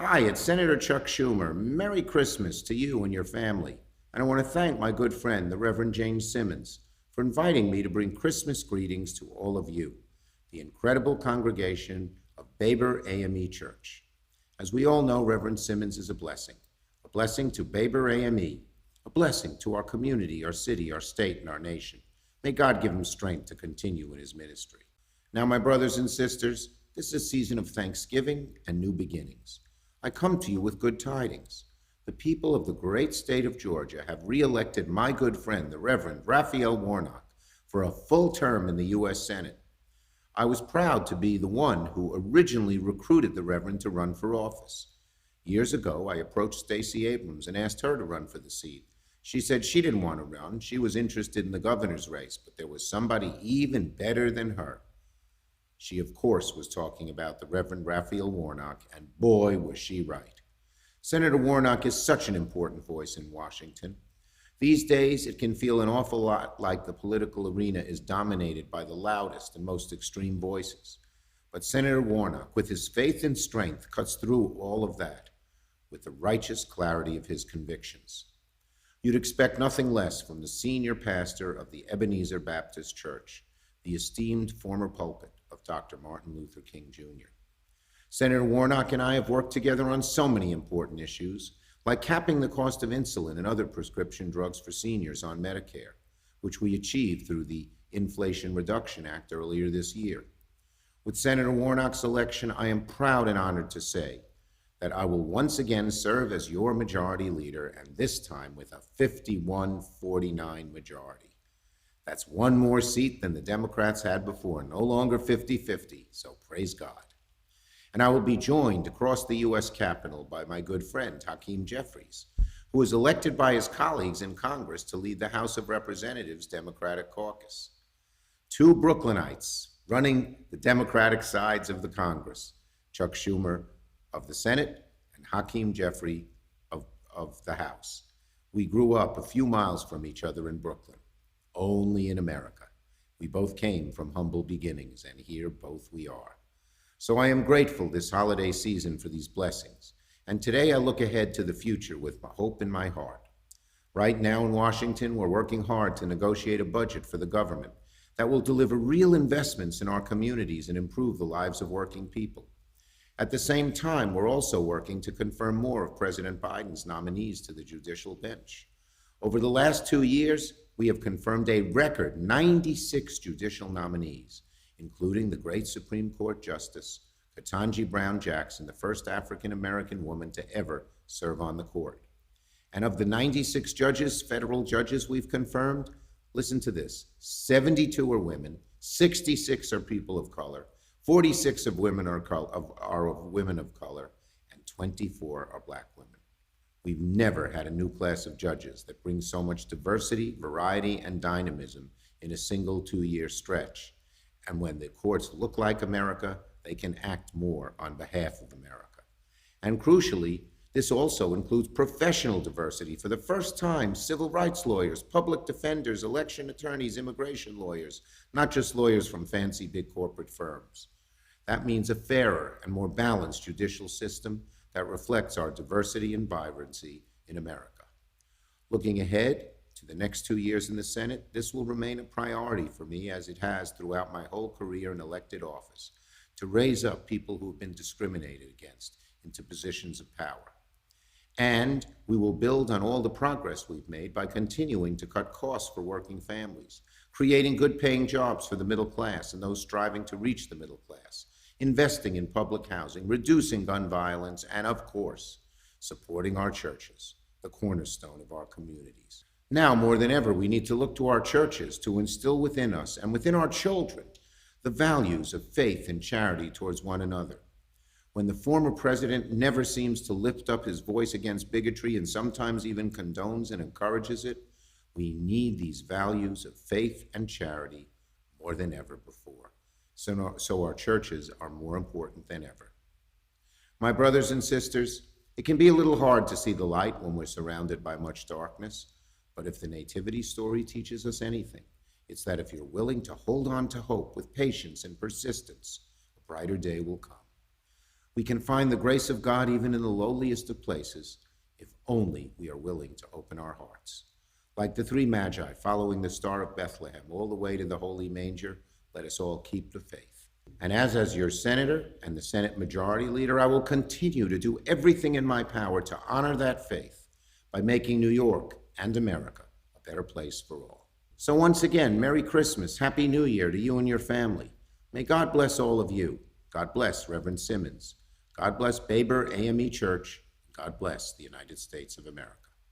Hi, it's Senator Chuck Schumer. Merry Christmas to you and your family. And I want to thank my good friend, the Reverend James Simmons, for inviting me to bring Christmas greetings to all of you, the incredible congregation of Baber AME Church. As we all know, Reverend Simmons is a blessing to Baber AME, a blessing to our community, our city, our state, and our nation. May God give him strength to continue in his ministry. Now, my brothers and sisters, this is a season of thanksgiving and new beginnings. I come to you with good tidings. The people of the great state of Georgia have re-elected my good friend, the Reverend Raphael Warnock, for a full term in the U.S. Senate. I was proud to be the one who originally recruited the Reverend to run for office. Years ago, I approached Stacey Abrams and asked her to run for the seat. She said she didn't want to run. She was interested in the governor's race, but there was somebody even better than her. She, of course, was talking about the Reverend Raphael Warnock, and boy, was she right. Senator Warnock is such an important voice in Washington. These days, it can feel an awful lot like the political arena is dominated by the loudest and most extreme voices. But Senator Warnock, with his faith and strength, cuts through all of that with the righteous clarity of his convictions. You'd expect nothing less from the senior pastor of the Ebenezer Baptist Church, the esteemed former pulpit of Dr. Martin Luther King Jr. Senator Warnock and I have worked together on so many important issues, like capping the cost of insulin and other prescription drugs for seniors on Medicare, which we achieved through the Inflation Reduction Act earlier this year. With Senator Warnock's election, I am proud and honored to say that I will once again serve as your majority leader, and this time with a 51-49 majority. That's one more seat than the Democrats had before, no longer 50-50, so praise God. And I will be joined across the U.S. Capitol by my good friend, Hakeem Jeffries, who was elected by his colleagues in Congress to lead the House of Representatives Democratic Caucus. Two Brooklynites running the Democratic sides of the Congress, Chuck Schumer of the Senate and Hakeem Jeffries of the House. We grew up a few miles from each other in Brooklyn. Only in America. We both came from humble beginnings, and here both we are. So I am grateful this holiday season for these blessings, and today I look ahead to the future with hope in my heart. Right now in Washington, we're working hard to negotiate a budget for the government that will deliver real investments in our communities and improve the lives of working people. At the same time, we're also working to confirm more of President Biden's nominees to the judicial bench. Over the last 2 years, we have confirmed a record 96 judicial nominees, including the great Supreme Court Justice, Ketanji Brown Jackson, the first African-American woman to ever serve on the court. And of the 96 judges, federal judges we've confirmed, listen to this, 72 are women, 66 are people of color, 46 of women are women of color, and 24 are Black women. We've never had a new class of judges that brings so much diversity, variety, and dynamism in a single 2-year stretch. And when the courts look like America, they can act more on behalf of America. And crucially, this also includes professional diversity. For the first time, civil rights lawyers, public defenders, election attorneys, immigration lawyers, not just lawyers from fancy big corporate firms. That means a fairer and more balanced judicial system that reflects our diversity and vibrancy in America. Looking ahead to the next 2 years in the Senate, this will remain a priority for me, as it has throughout my whole career in elected office, to raise up people who have been discriminated against into positions of power. And we will build on all the progress we've made by continuing to cut costs for working families, creating good-paying jobs for the middle class and those striving to reach the middle class, investing in public housing, reducing gun violence, and of course, supporting our churches, the cornerstone of our communities. Now, more than ever, we need to look to our churches to instill within us and within our children the values of faith and charity towards one another. When the former president never seems to lift up his voice against bigotry and sometimes even condones and encourages it, we need these values of faith and charity more than ever before. So our churches are more important than ever. My brothers and sisters, it can be a little hard to see the light when we're surrounded by much darkness, but if the Nativity story teaches us anything, it's that if you're willing to hold on to hope with patience and persistence, a brighter day will come. We can find the grace of God even in the lowliest of places, if only we are willing to open our hearts. Like the three magi following the Star of Bethlehem all the way to the holy manger, let us all keep the faith. And as your senator and the Senate Majority Leader, I will continue to do everything in my power to honor that faith by making New York and America a better place for all. So once again, Merry Christmas, Happy New Year to you and your family. May God bless all of you. God bless Reverend Simmons. God bless Baber AME Church. God bless the United States of America.